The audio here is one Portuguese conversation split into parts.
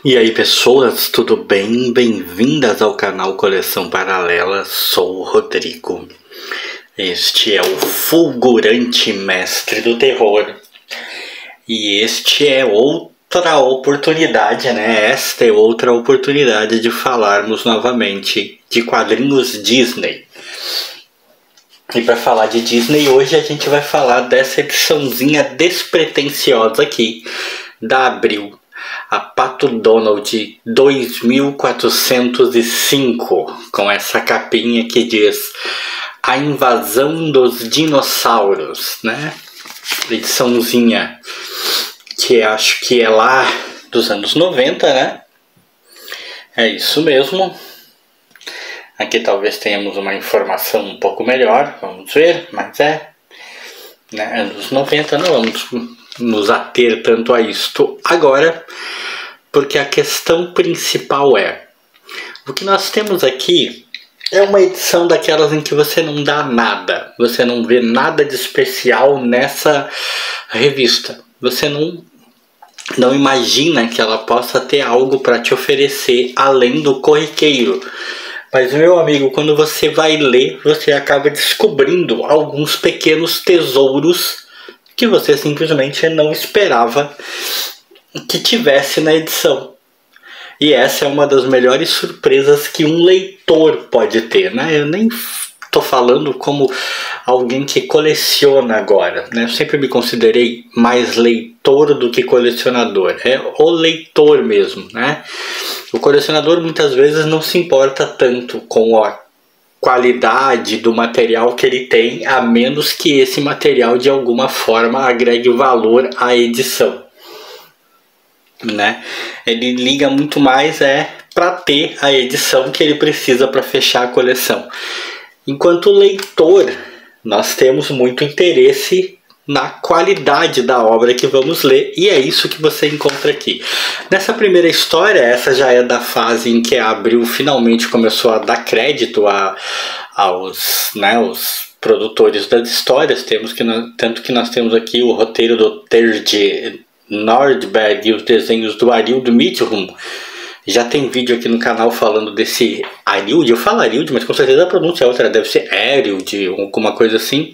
E aí pessoas, tudo bem? Bem-vindas ao canal Coleção Paralela, sou o Rodrigo. Este é o fulgurante mestre do terror. E este é outra oportunidade, né? Esta é outra oportunidade de falarmos novamente de quadrinhos Disney. E para falar de Disney, hoje a gente vai falar dessa ediçãozinha despretensiosa aqui, da Abril. A Pato Donald 2405, com essa capinha que diz A Invasão dos Dinossauros, né? Ediçãozinha que acho que é lá dos anos 90, né? É isso mesmo. Aqui talvez tenhamos uma informação um pouco melhor, vamos ver, mas né, anos 90, não vamos nos ater tanto a isto agora, porque a questão principal é: o que nós temos aqui é uma edição daquelas em que você não dá nada, você não vê nada de especial nessa revista, você não imagina que ela possa ter algo para te oferecer além do corriqueiro. Mas, meu amigo, quando você vai ler, você acaba descobrindo alguns pequenos tesouros que você simplesmente não esperava que tivesse na edição. E essa é uma das melhores surpresas que um leitor pode ter, né? Eu nem tô falando como alguém que coleciona agora, né? Eu sempre me considerei mais leitor do que colecionador. É o leitor mesmo, né? O colecionador muitas vezes não se importa tanto com a qualidade do material que ele tem, a menos que esse material de alguma forma agregue valor à edição, né? Ele liga muito mais para ter a edição que ele precisa para fechar a coleção. Enquanto leitor, nós temos muito interesse na qualidade da obra que vamos ler, e é isso que você encontra aqui. Nessa primeira história, essa já é da fase em que a Abril finalmente começou a dar crédito aos produtores das histórias. Tanto que nós temos aqui o roteiro do Terje Nordberg e os desenhos do Arildo Midthun. Já tem vídeo aqui no canal falando desse Arildo. Eu falo Arildo, mas com certeza a pronúncia é outra, deve ser Arildo, alguma coisa assim.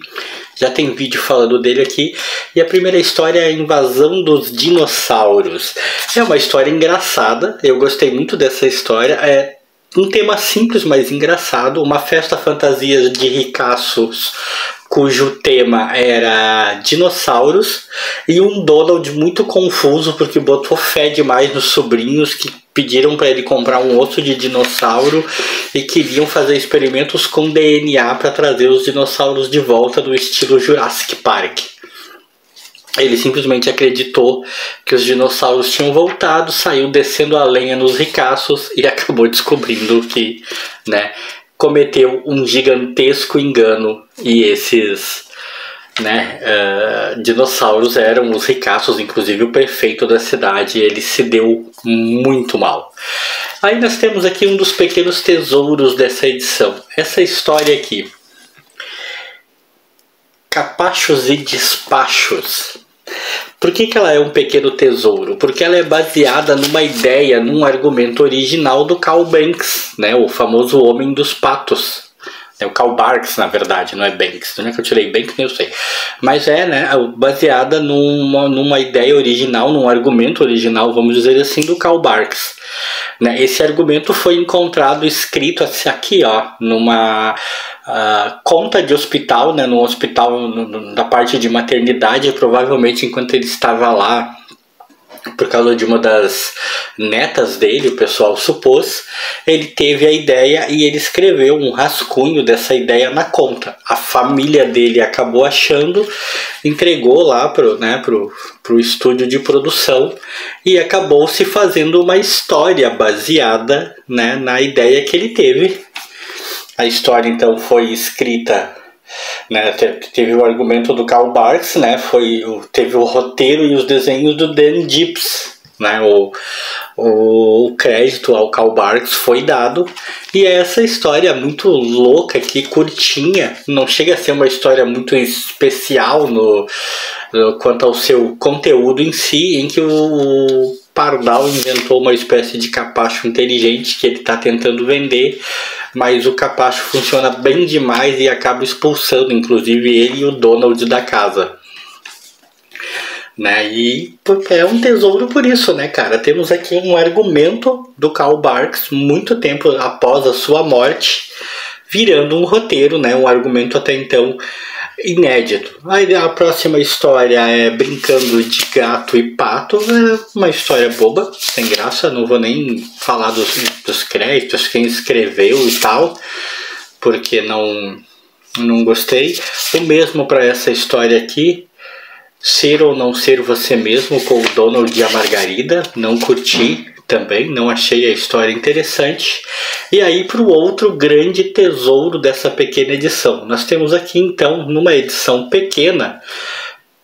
Já tem vídeo falando dele aqui. E a primeira história é a Invasão dos Dinossauros. É uma história engraçada, eu gostei muito dessa história. É um tema simples, mas engraçado. Uma festa fantasia de ricaços, cujo tema era dinossauros. E um Donald muito confuso, porque botou fé demais nos sobrinhos que pediram para ele comprar um osso de dinossauro e queriam fazer experimentos com DNA para trazer os dinossauros de volta do estilo Jurassic Park. Ele simplesmente acreditou que os dinossauros tinham voltado, saiu descendo a lenha nos ricaços e acabou descobrindo que, né, cometeu um gigantesco engano, e esses dinossauros eram os ricaços, inclusive o prefeito da cidade. Ele se deu muito mal. Aí nós temos aqui um dos pequenos tesouros dessa edição, essa história aqui, Capachos e Despachos. Por que ela é um pequeno tesouro? Porque ela é baseada numa ideia, num argumento original do Carl Banks, né, o famoso Homem dos Patos. É o Carl Barks, na verdade, não é Banks. Não é que eu tirei Banks, nem eu sei. Mas baseada numa ideia original, num argumento original, vamos dizer assim, do Carl Barks. Né? Esse argumento foi encontrado escrito aqui, ó, numa conta de hospital, né, no hospital da parte de maternidade, provavelmente enquanto ele estava lá, por causa de uma das netas dele, o pessoal supôs, ele teve a ideia e ele escreveu um rascunho dessa ideia na conta. A família dele acabou achando, entregou lá pro estúdio de produção e acabou se fazendo uma história baseada, né, na ideia que ele teve. A história então foi escrita, né, teve o argumento do Carl Barks, né, teve o roteiro e os desenhos do Dan Gibbs, né, o crédito ao Carl Barks foi dado, e essa história muito louca aqui, curtinha, não chega a ser uma história muito especial quanto ao seu conteúdo em si, em que o Pardal inventou uma espécie de capacho inteligente que ele está tentando vender, mas o capacho funciona bem demais e acaba expulsando, inclusive, ele e o Donald da casa. Né? E é um tesouro por isso, né, cara? Temos aqui um argumento do Carl Barks muito tempo após a sua morte, virando um roteiro, né? Um argumento até então inédito. Aí a próxima história é Brincando de Gato e Pato. É uma história boba, sem graça. Não vou nem falar dos créditos, quem escreveu e tal, porque não gostei. O mesmo para essa história aqui, Ser ou Não Ser Você Mesmo, com o Donald e a Margarida. Não curti também, não achei a história interessante. E aí para o outro grande tesouro dessa pequena edição. Nós temos aqui então, numa edição pequena,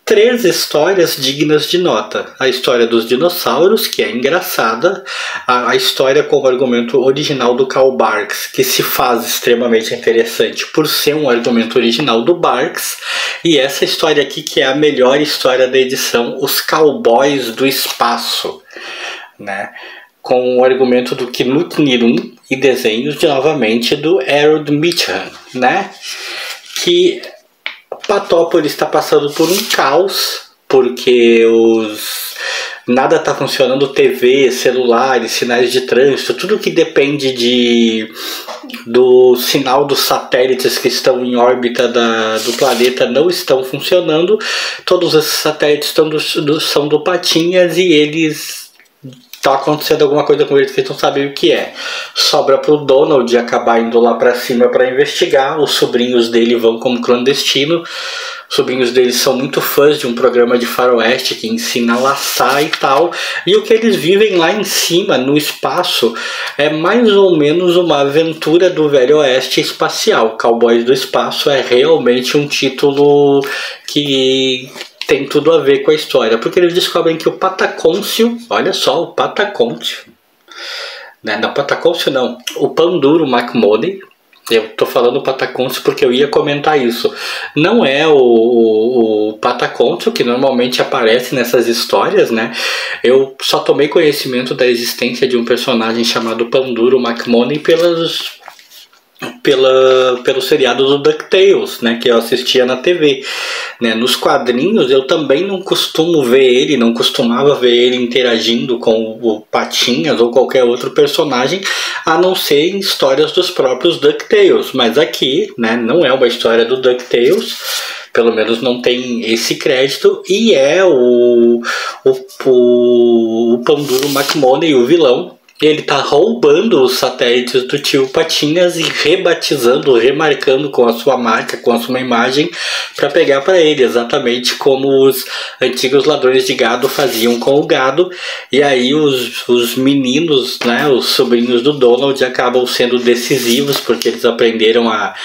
3 histórias dignas de nota. A história dos dinossauros, que é engraçada. A história com o argumento original do Carl Barks, que se faz extremamente interessante por ser um argumento original do Barks. E essa história aqui, que é a melhor história da edição, Os Cowboys do Espaço, né? Com o argumento do Knut Nirum e desenhos novamente do Harold Mitcham, né? Que Patópolis está passando por um caos, porque nada está funcionando, TV, celulares, sinais de trânsito, tudo que depende do sinal dos satélites que estão em órbita do planeta não estão funcionando. Todos esses satélites são do Patinhas e eles... tá acontecendo alguma coisa com eles que eles não sabem o que é. Sobra pro Donald acabar indo lá pra cima para investigar. Os sobrinhos dele vão como clandestino. Os sobrinhos dele são muito fãs de um programa de faroeste que ensina a laçar e tal. E o que eles vivem lá em cima, no espaço, é mais ou menos uma aventura do Velho Oeste espacial. Cowboys do Espaço é realmente um título que tem tudo a ver com a história, porque eles descobrem que o Patacôncio, olha só, o Patacôncio, né? Não, Patacôncio não, o Panduro McMoney, eu tô falando Patacôncio porque eu ia comentar isso, não é o Patacôncio que normalmente aparece nessas histórias, né? Eu só tomei conhecimento da existência de um personagem chamado Panduro McMoney pelo seriado do DuckTales, né, que eu assistia na TV. Né? Nos quadrinhos eu também não costumava ver ele interagindo com o Patinhas ou qualquer outro personagem, a não ser em histórias dos próprios DuckTales. Mas aqui, né, não é uma história do DuckTales, pelo menos não tem esse crédito, e é o Panduro McMoney, o vilão. Ele tá roubando os satélites do tio Patinhas e rebatizando, remarcando com a sua marca, com a sua imagem, para pegar para ele, exatamente como os antigos ladrões de gado faziam com o gado. E aí os meninos, né, os sobrinhos do Donald, acabam sendo decisivos, porque eles aprenderam a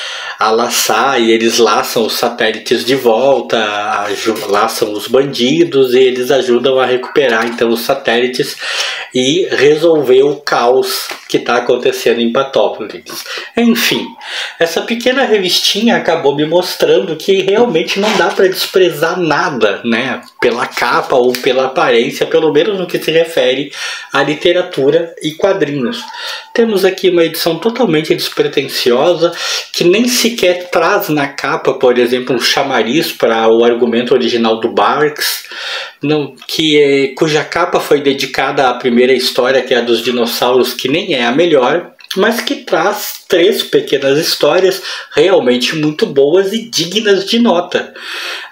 laçar, e eles laçam os satélites de volta, laçam os bandidos, e eles ajudam a recuperar então os satélites e resolver o caos que está acontecendo em Patópolis. Enfim, essa pequena revistinha acabou me mostrando que realmente não dá para desprezar nada, né, pela capa ou pela aparência, pelo menos no que se refere à literatura e quadrinhos. Temos aqui uma edição totalmente despretensiosa, que nem sequer traz na capa, por exemplo, um chamariz para o argumento original do Barks, cuja capa foi dedicada à primeira história, que é a dos dinossauros, que nem é a melhor, mas que traz 3 pequenas histórias realmente muito boas e dignas de nota.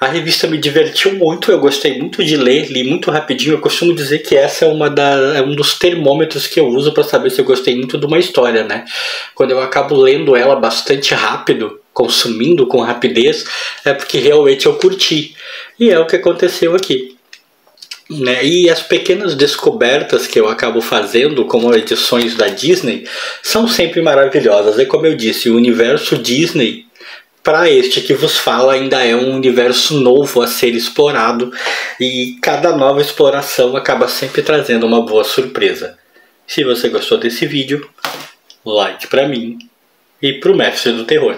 A revista me divertiu muito, eu gostei muito de ler, li muito rapidinho. Eu costumo dizer que essa é um dos termômetros que eu uso para saber se eu gostei muito de uma história, né? Quando eu acabo lendo ela bastante rápido, consumindo com rapidez, é porque realmente eu curti. E é o que aconteceu aqui. Né? E as pequenas descobertas que eu acabo fazendo, como edições da Disney, são sempre maravilhosas. É como eu disse, o universo Disney, para este que vos fala, ainda é um universo novo a ser explorado, e cada nova exploração acaba sempre trazendo uma boa surpresa. Se você gostou desse vídeo, like para mim e pro Mestre do Terror.